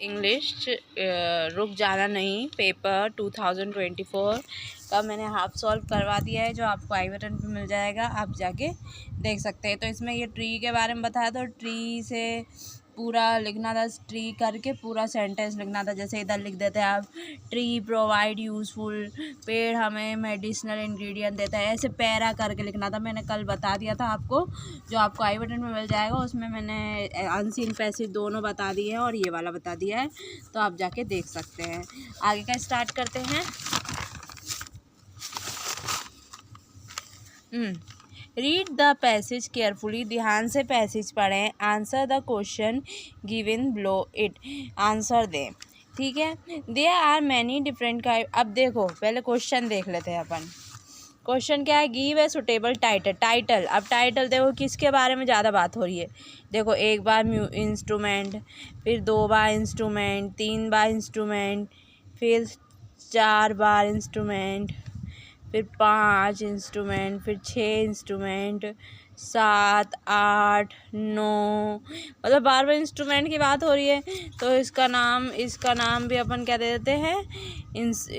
English रुक जाना नहीं पेपर 2024 का मैंने हाफ सॉल्व करवा दिया है, जो आपको आई बटन पे मिल जाएगा, आप जाके देख सकते हैं। तो इसमें ये ट्री के बारे में बताया, तो ट्री से पूरा लिखना था, ट्री करके पूरा सेंटेंस लिखना था। जैसे इधर लिख देते हैं आप, ट्री प्रोवाइड यूज़फुल, पेड़ हमें मेडिसिनल इंग्रेडिएंट देता है, ऐसे पैरा करके लिखना था। मैंने कल बता दिया था आपको, जो आपको आई बटन में मिल जाएगा, उसमें मैंने अनसीन पैसेज दोनों बता दिए हैं और ये वाला बता दिया है, तो आप जाके देख सकते हैं। आगे का स्टार्ट करते हैं। रीड द पैसेज केयरफुली, ध्यान से पैसेज पढ़ें। Answer the question given below it, answer दें, ठीक है। There are many different kind. अब देखो पहले क्वेश्चन देख लेते हैं अपन। क्वेश्चन क्या है, give a suitable title. Title, अब टाइटल देखो किसके बारे में ज़्यादा बात हो रही है। देखो एक बार इंस्ट्रूमेंट, फिर 2 बार इंस्ट्रूमेंट, 3 बार इंस्ट्रूमेंट, फिर 4 बार इंस्ट्रूमेंट, फिर 5 इंस्ट्रूमेंट, फिर 6 इंस्ट्रूमेंट, 7, 8, 9, मतलब 12 इंस्ट्रूमेंट की बात हो रही है। तो इसका नाम भी अपन क्या दे देते हैं,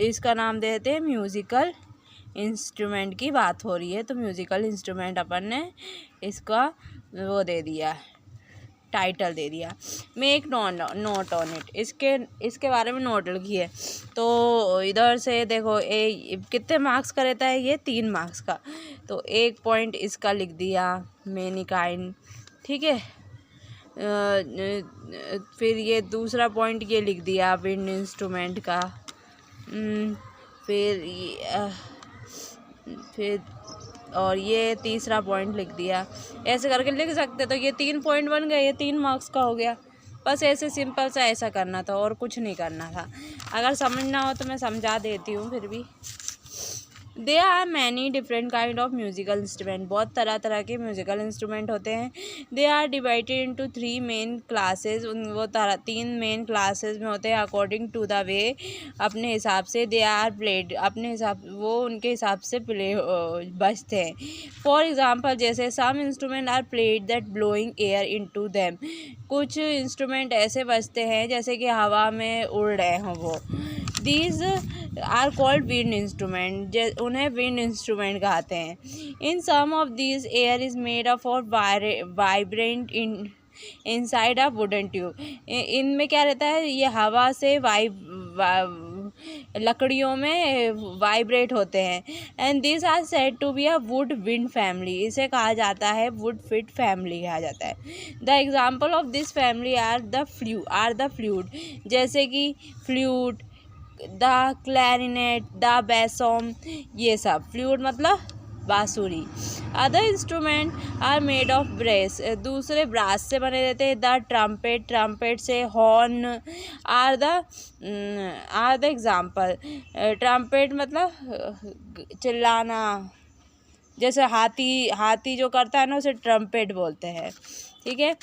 इसका नाम दे देते हैं म्यूज़िकल इंस्ट्रूमेंट की बात हो रही है। तो म्यूज़िकल इंस्ट्रूमेंट अपन ने इसका वो दे दिया, टाइटल दे दिया। मेक नोट ऑन इट, इसके बारे में नोट लिखिए। तो इधर से देखो कितने मार्क्स का रहता है, ये 3 मार्क्स का। तो 1 पॉइंट इसका लिख दिया, मेनी काइंड, ठीक है। फिर ये दूसरा पॉइंट ये लिख दिया विंड इंस्ट्रूमेंट का। फिर और ये तीसरा पॉइंट लिख दिया, ऐसे करके लिख सकते। तो ये 3 पॉइंट बन गए, ये 3 मार्क्स का हो गया। बस ऐसे सिंपल सा ऐसा करना था और कुछ नहीं करना था। अगर समझना हो तो मैं समझा देती हूँ फिर भी। There are many different kind of musical instrument, बहुत तरह तरह के म्यूज़िकल इंस्ट्रूमेंट होते हैं। They are divided into 3 main classes, वो 3 मेन क्लासेस में होते हैं अकॉर्डिंग टू द वे, अपने हिसाब से। दे आर प्लेड, अपने हिसाब, वो उनके हिसाब से प्ले बजते हैं। फॉर एग्जाम्पल, जैसे some instrument are played that blowing air into them, कुछ इंस्ट्रूमेंट ऐसे बजते हैं जैसे कि हवा में उड़ रहे हों वो। These are called wind instrument, उन्हें विंड इंस्ट्रूमेंट कहते हैं। In some of these air is made up और vibrant inside a wooden tube, इनमें क्या रहता है, ये हवा से लकड़ियों में वाइब्रेट होते हैं। And this are said to be a woodwind family, इसे कहा जाता है वुड फिट फैमिली कहा जाता है। The example of this family are the flute, जैसे कि flute, the clarinet, the bassoon, ये सब। फ्लूट मतलब बांसुरी। Other instrument are made of brass, दूसरे ब्रास से बने रहते हैं। द ट्रम्पेट से। Horn are the example, trumpet मतलब चिल्लाना, जैसे हाथी जो करता है ना उसे ट्रम्पेट बोलते हैं, ठीक है।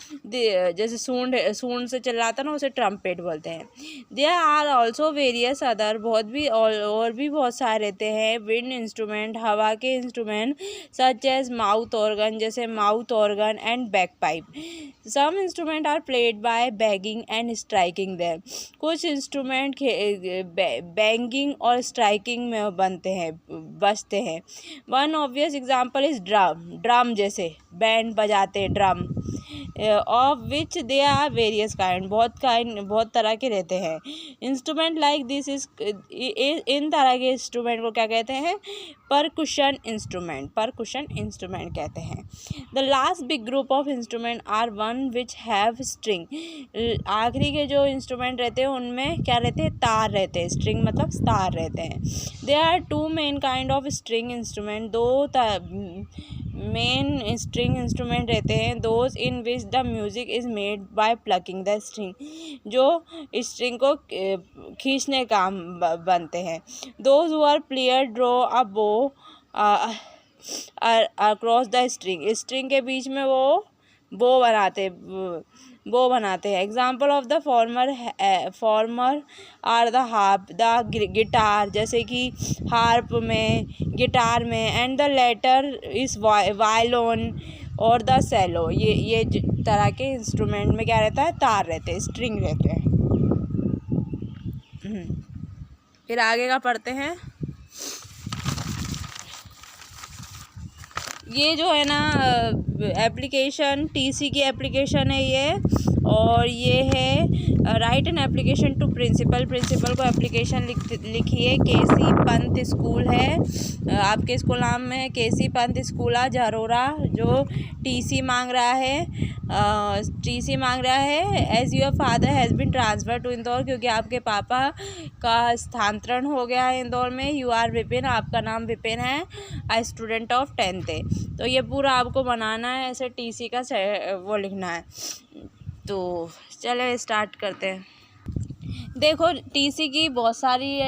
जैसे सूंड से चिल्लाता ना उसे ट्रम्पेट बोलते हैं। There are also various other, और भी बहुत सारे रहते हैं विंड इंस्ट्रूमेंट, हवा के instrument, such as mouth organ, जैसे mouth organ and bagpipe. Some instrument are played by banging and striking them, कुछ इंस्ट्रूमेंट बैंगिंग और स्ट्राइकिंग में बजते हैं। One obvious example is drum, जैसे बैंड बजाते drum, of which they are various kind, बहुत तरह के रहते हैं। इंस्ट्रूमेंट लाइक दिस इज, इन तरह के इंस्ट्रूमेंट को क्या कहते हैं, परकुशन इंस्ट्रूमेंट कहते हैं। The last big group of instrument are one which have string, आखिरी के जो इंस्ट्रूमेंट रहते हैं उनमें क्या रहते हैं, तार रहते हैं। स्ट्रिंग मतलब तार रहते हैं। There are 2 main kind of string instrument, 2 main string instrument रहते हैं। Those in which the music is made by plucking the string, जो स्ट्रिंग को खींचने काम बनते हैं। Those who are player draw a bow across the string के बीच में वो बो बनाते हैं। Example of the former are the harp, the guitar, जैसे कि हार्प में, गिटार में, and the latter is violin और द सेलो, ये तरह के इंस्ट्रूमेंट में क्या रहता है, तार रहते हैं, स्ट्रिंग रहते हैं। फिर आगे का पढ़ते हैं। ये जो है ना एप्लीकेशन, टीसी की एप्लीकेशन है ये, और ये है write an application to principal. Principal को एप्लीकेशन लिखिए। केसी पंत स्कूल है, आपके स्कूल नाम में केसी पंत स्कूल है झरोरा, जो टीसी मांग रहा है। टीसी मांग रहा है as your father has been transfer to Indore, क्योंकि आपके पापा का स्थानांतरण हो गया है इंदौर में। यू आर विपिन, आपका नाम विपिन है, आ स्टूडेंट ऑफ 10th। तो ये पूरा आपको बनाना है, ऐसे टीसी का वो लिखना है। तो चलो स्टार्ट करते हैं। देखो टीसी की बहुत सारी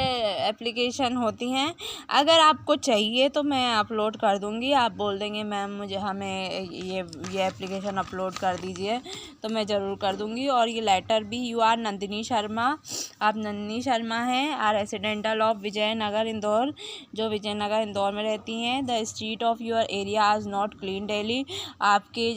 एप्लीकेशन होती हैं। अगर आपको चाहिए तो मैं अपलोड कर दूंगी। आप बोल देंगे मैम मुझे हमें ये एप्लीकेशन अपलोड कर दीजिए, तो मैं ज़रूर कर दूंगी। और ये लेटर भी, यू आर नंदिनी शर्मा, आप नंदिनी शर्मा हैं, are residential of Vijaynagar Indore, जो विजयनगर इंदौर में रहती हैं। The street of your area is not clean daily, आपकी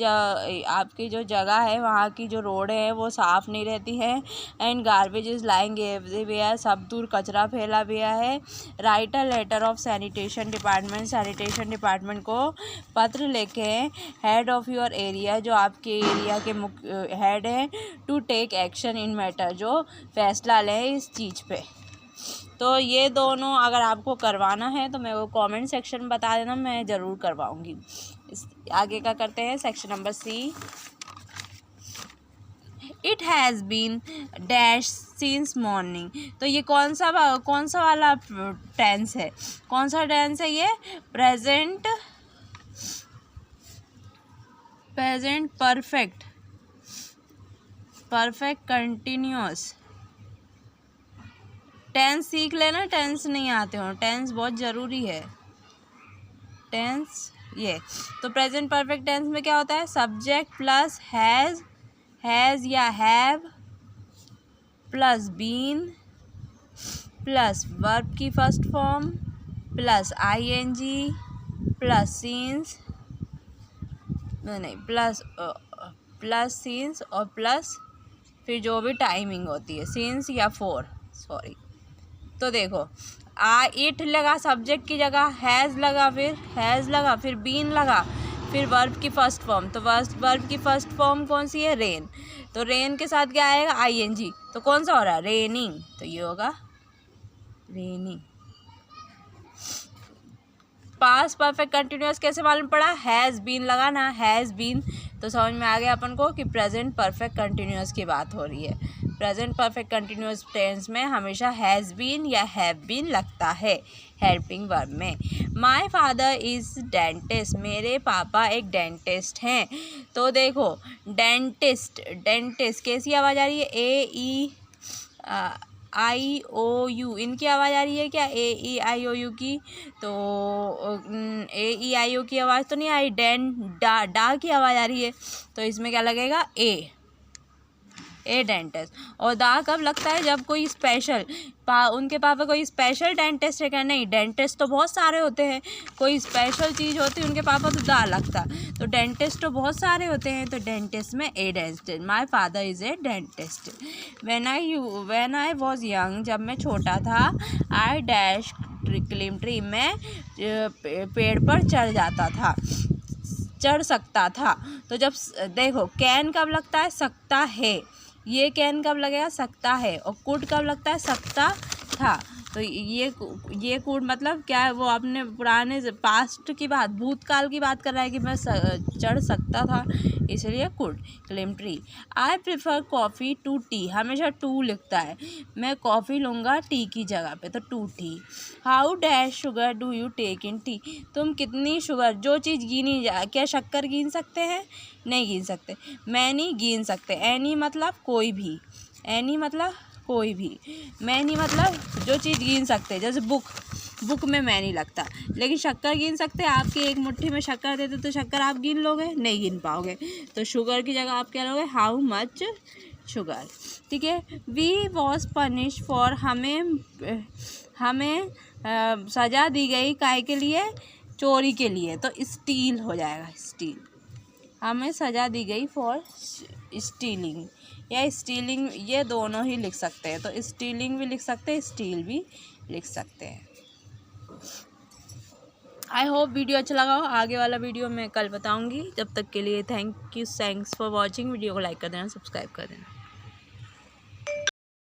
जो जगह है वहाँ की जो रोड है वो साफ़ नहीं रहती है। And garbage is lying everywhere, सब दूर कचरा फैला हुआ है। Write a letter of sanitation department, sanitation department को पत्र लिखे हेड ऑफ योर एरिया, जो आपके एरिया के मुख्य हेड है, to take action in matter, जो फैसला लें इस चीज़ पे। तो ये दोनों अगर आपको करवाना है तो मैं वो कमेंट सेक्शन में बता देना, मैं ज़रूर करवाऊँगी। आगे का करते हैं section number C. It has been dash since morning, तो ये कौन सा वाला टेंस है? कौन सा टेंस है ये? Present perfect continuous. टेंस सीख लेना, टेंस नहीं आते हो, टेंस बहुत ज़रूरी है। टेंस ये तो प्रेजेंट परफेक्ट टेंस में क्या होता है? सब्जेक्ट प्लस हैज़ या have plus been plus verb की first form plus ING plus since, नहीं प्लस सीन्स और प्लस फिर जो भी टाइमिंग होती है, सीन्स या फोर, सॉरी। तो देखो इट लगा सब्जेक्ट की जगह, हैज़ लगा, फिर बीन लगा, फिर वर्ब की फर्स्ट फॉर्म। तो वर्ब की फर्स्ट फॉर्म कौन सी है? रेन। तो रेन के साथ क्या आएगा? आईएनजी। तो कौन सा हो रहा है? रेनिंग। तो ये होगा रेनिंग। पास्ट परफेक्ट कंटिन्यूअस कैसे मालूम पड़ा? हैज़ बीन लगा ना, हैज़ बीन, तो समझ में आ गया अपन को कि प्रेजेंट परफेक्ट कंटिन्यूअस की बात हो रही है। प्रेजेंट परफेक्ट कंटिन्यूअस टेंस में हमेशा हैज़ बीन या हैव बीन लगता है हेल्पिंग वर्ब में। माय फादर इज़ डेंटिस्ट, मेरे पापा एक डेंटिस्ट हैं। तो देखो डेंटिस्ट कैसी आवाज़ आ रही है? AEIOU, इनकी आवाज़ आ रही है क्या? AEIOU की? तो AEIO की आवाज़ तो नहीं आई, डा की आवाज़ आ रही है, तो इसमें क्या लगेगा? ए डेंटिस्ट। और दा कब लगता है? जब कोई स्पेशल उनके पापा कोई स्पेशल डेंटिस्ट है क्या? नहीं, डेंटिस्ट तो बहुत सारे होते हैं, कोई स्पेशल चीज़ होती है उनके पापा तो दा लगता। तो डेंटिस्ट तो बहुत सारे होते हैं, तो डेंटिस्ट में a dentist. My father is a dentist. When I was young, जब मैं छोटा था, आई डैश क्लिम ट्री, मैं पेड़ पर चढ़ सकता था। तो जब देखो कैन कब लगता है? सकता है। ये कैन कब लगेगा? सकता है। और कुड कब लगता है? सकता था। तो ये कुड मतलब क्या है? वो अपने पुराने पास्ट की बात, भूतकाल की बात कर रहा है कि मैं चढ़ सकता था, इसलिए could. Climb tree. I prefer coffee to tea, हमेशा टू लिखता है, मैं कॉफ़ी लूँगा टी की जगह पे, तो to tea. How dash sugar do you take in tea, तुम कितनी शुगर, जो चीज़ गिनी जाए, क्या शक्कर गिन सकते हैं? नहीं गिन सकते। मैनी गिन सकते। एनी मतलब कोई भी, एनी मतलब कोई भी, मैनी मतलब जो चीज़ गिन सकते, जैसे बुक में मैनी लगता, लेकिन शक्कर गिन सकते। आपकी एक मुट्ठी में शक्कर देते तो शक्कर आप गिन लोगे? नहीं गिन पाओगे। तो शुगर की जगह आप क्या लोगे? How much sugar. ठीक है। वी वॉज पनिश फॉर, हमें सज़ा दी गई, काहे के लिए? चोरी के लिए, तो स्टील हो जाएगा, स्टील। हमें सज़ा दी गई फॉर स्टीलिंग, या स्टीलिंग, ये दोनों ही लिख सकते हैं। तो स्टीलिंग भी लिख सकते हैं, स्टील भी लिख सकते हैं। आई होप वीडियो अच्छा लगा हो। आगे वाला वीडियो मैं कल बताऊंगी। जब तक के लिए थैंक्स फॉर वॉचिंग। वीडियो को लाइक कर देना, सब्सक्राइब कर देना।